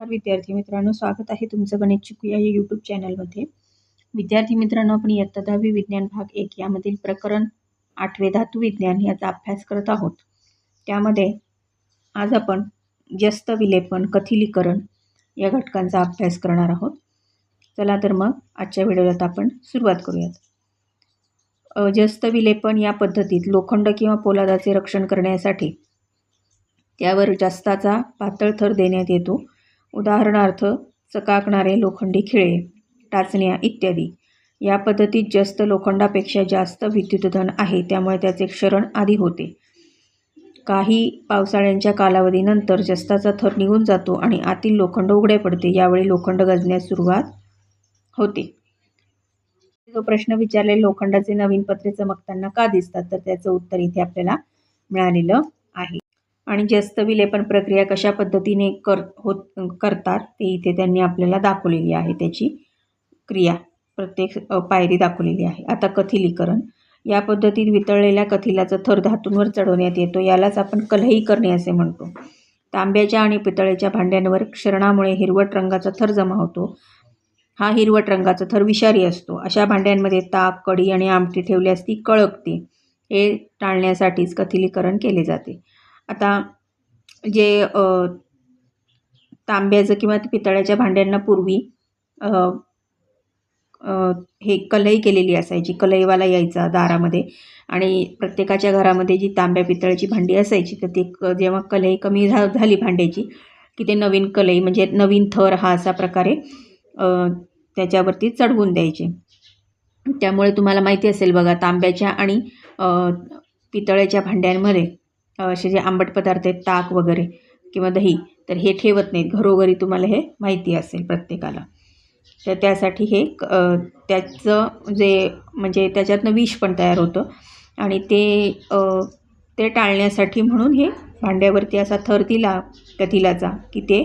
नमस्कार विद्यार्थी मित्रांनो, स्वागत आहे तुमचं गणित शिकूया या यूट्यूब चॅनलमध्ये। विद्यार्थी मित्रांनो, आपण इयत्ता 10वी विज्ञान भाग 1 यामधील प्रकरण 8वे धातू विज्ञान याचा अभ्यास करत आहोत। त्यामध्ये आज आपण जस्त विलेपन कथिलीकरण या घटकांचा अभ्यास करणार आहोत। चला तर मग आजच्या व्हिडिओला आपण सुरुवात करूयात। जस्त विलेपन या पद्धतीत लोखंड किंवा पोलादाचे रक्षण करण्यासाठी त्यावर जस्ताचा पातळ थर देण्यात येतो। उदाहरणार्थ चकाकणारे लोखंडी खिळे, टाचण्या इत्यादी। या पद्धतीत जस्त लोखंडापेक्षा जास्त विद्युतधन आहे, त्यामुळे त्याचे क्षरण आधी होते। काही पावसाळ्यांच्या कालावधीनंतर जस्ताचा थर निघून जातो आणि आतील लोखंड उघडे पडते। यावेळी लोखंड गंजण्यास सुरुवात होते। जो प्रश्न विचारलेला लोखंडाचे नवीन पत्रे चमकताना का दिसतात, तर त्याचं उत्तर इथे आपल्याला मिळालेलं आहे। आणि जस्त विलेपन प्रक्रिया कशा पद्धतीने करतात ते इथे त्यांनी आपल्याला दाखवलेली आहे। त्याची क्रिया प्रत्येक पायरी दाखवलेली आहे। आता कथिलीकरण या पद्धतीत वितळलेल्या कथिलाचा थर धातूंवर चढवण्यात येतो। यालाच आपण कलही करणे असे म्हणतो। तांब्याच्या आणि पितळेच्या भांड्यांवर क्षरणामुळे हिरवट रंगाचा थर जमा होतो। हा हिरवट रंगाचा थर विषारी असतो। अशा भांड्यांमध्ये ताक, कढी आणि आमटी ठेवल्यास ती कळकते। हे टाळण्यासाठीच कथिलीकरण केले जाते। आता जे तांब्याचं किंवा पितळ्याच्या भांड्यांना पूर्वी हे कलई केलेली असायची। कलईवाला यायचा दारामध्ये आणि प्रत्येकाच्या घरामध्ये जी तांब्या पितळ्याची भांडी असायची, तर ते जेव्हा कलई कमी झाली भांड्याची की ते नवीन कलई म्हणजे नवीन थर हा असा प्रकारे त्याच्यावरती चढवून द्यायचे। त्यामुळे तुम्हाला माहिती असेल बघा, तांब्याच्या आणि पितळ्याच्या भांड्यांमध्ये असे जे आंबट पदार्थ आहेत, ताक वगैरे किंवा दही, तर हे ठेवत नाहीत। घरोघरी तुम्हाला हे माहिती असेल प्रत्येकाला। तर त्यासाठी हे त्याचं जे म्हणजे त्याच्यातनं विष पण तयार होतं आणि ते टाळण्यासाठी म्हणून हे भांड्यावरती असा थर दिला कथिलाचा की ते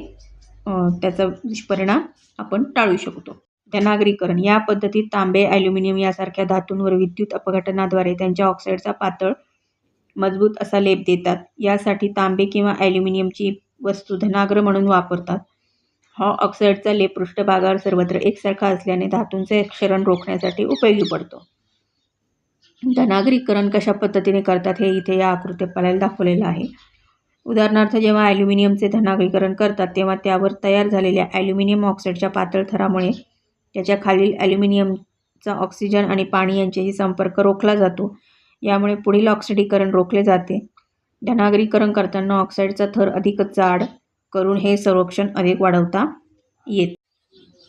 त्याचा दुष्परिणाम आपण टाळू शकतो। धनाग्रीकरण या पद्धतीत तांबे, ॲल्युमिनियम यासारख्या धातूंवर विद्युत अपघटनाद्वारे त्यांच्या ऑक्साईडचा पातळ मजबूत असा लेप देतात। यासाठी तांबे किंवा ॲल्युमिनियमची वस्तू धनाग्र म्हणून वापरतात। हा ऑक्साईडचा लेप पृष्ठभागावर सर्वत्र एकसारखा असल्याने धातूंचे क्षरण रोखण्यासाठी उपयोगी पडतो। धनाग्रीकरण कशा पद्धतीने करतात हे इथे या आकृतीत आपल्याला दाखवलेलं आहे। उदाहरणार्थ जेव्हा ॲल्युमिनियमचे धनाग्रीकरण करतात, तेव्हा त्यावर तयार झालेल्या ॲल्युमिनियम ऑक्साईडच्या पातळ थरामुळे त्याच्या खालील ॲल्युमिनियमचा ऑक्सिजन आणि पाणी यांच्याशी संपर्क रोखला जातो। यामुळे पुढील ऑक्सिडीकरण रोखले जाते। धनाग्रीकरण करताना ऑक्साईडचा थर अधिक जाड करून हे संरक्षण अधिक वाढवता येते।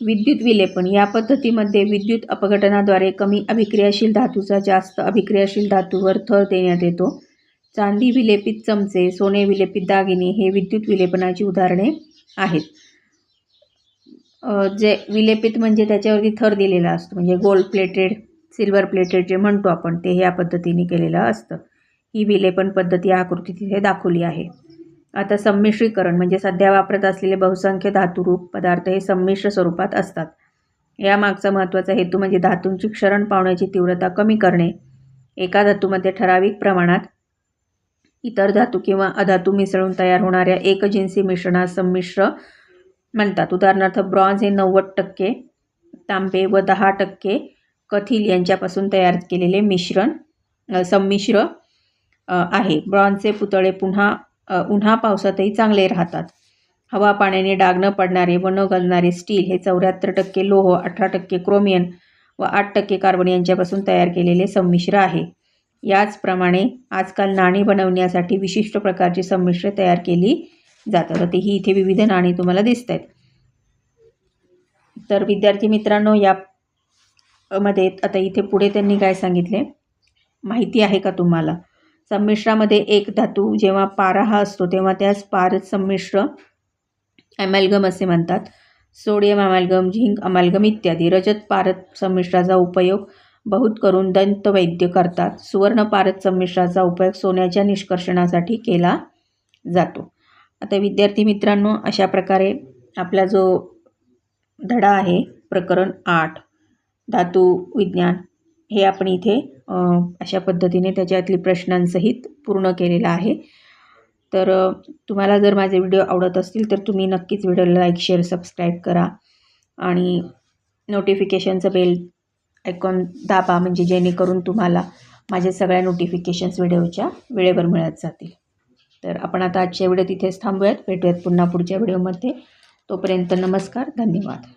विद्युत विलेपन या पद्धतीमध्ये विद्युत अपघटनाद्वारे कमी अभिक्रियाशील धातूचा जास्त अभिक्रियाशील धातूवर थर देण्यात येतो। चांदी विलेपित चमचे, सोने विलेपित दागिने हे विद्युत विलेपनाची उदाहरणे आहेत। जे विलेपित म्हणजे त्याच्यावरती थर दिलेला असतो, म्हणजे गोल्ड प्लेटेड, सिल्वर प्लेटेड जे म्हणतो आपण, ते ह्या पद्धतीने केलेलं असतं। ही विलेपन पद्धती या आकृतीत इथे दाखवली आहे। आता संमिश्रीकरण म्हणजे सध्या वापरत असलेले बहुसंख्य धातुरूप पदार्थ हे संमिश्र स्वरूपात असतात। यामागचा महत्त्वाचा हेतू म्हणजे धातूंची क्षरण पावण्याची तीव्रता कमी करणे। एका धातूमध्ये ठराविक प्रमाणात इतर धातू किंवा अधातू मिसळून तयार होणाऱ्या एकजिन्सी मिश्रणास संमिश्र म्हणतात। उदाहरणार्थ ब्रॉन्झ हे 90% तांबे व 10% कथिल यांच्यापासून तयार केलेले संमिश्र आहे। ब्रॉन्झचे पुतळे उन्हा पावसातही चांगले राहतात। हवा पाण्याने डाग न पडणारे व न गंजणारे स्टील हे 74% लोह, 18% क्रोमियम व 8% कार्बन यांच्यापासून तयार केलेले संमिश्र आहे। याचप्रमाणे आजकाल नाणी बनवण्यासाठी विशिष्ट प्रकारची संमिश्र तयार केली जातात। तर ही इथे विविध नाणी तुम्हाला दिसत आहेत। तर विद्यार्थी मित्रांनो, यामध्ये आता इथे पुढे त्यांनी काय सांगितले माहिती आहे का तुम्हाला? संमिश्रामध्ये एक धातू जेव्हा पारा हा असतो तेव्हा त्यास पारद संमिश्र ॲमॅल्गम असे म्हणतात। सोडियम ॲमॅल्गम, झिंक ॲमॅल्गम इत्यादी। रजत पारद संमिश्राचा उपयोग बहुत करून दंतवैद्य करतात। सुवर्ण पारद संमिश्राचा उपयोग सोन्याच्या निष्कर्षणासाठी केला जातो। आता विद्यार्थी मित्रांनो, अशा प्रकारे आपला जो धडा आहे प्रकरण 8 धातू विज्ञान हे आपण इथे अशा पद्धतीने त्याच्यातली प्रश्नांसहित पूर्ण केलेलं आहे। तर तुम्हाला जर माझे व्हिडिओ आवडत असतील तर तुम्ही नक्कीच व्हिडिओला लाईक, शेअर, सबस्क्राईब करा आणि नोटिफिकेशनचं बेल आयकॉन दाबा, म्हणजे जेणेकरून तुम्हाला माझ्या सगळ्या नोटिफिकेशन्स व्हिडिओच्या वेळेवर मिळत जातील. तर आपण आता आजच्या व्हिडिओ तिथेच थांबूयात. भेटूयात पुन्हा पुढच्या व्हिडिओमध्ये. तोपर्यंत नमस्कार, धन्यवाद.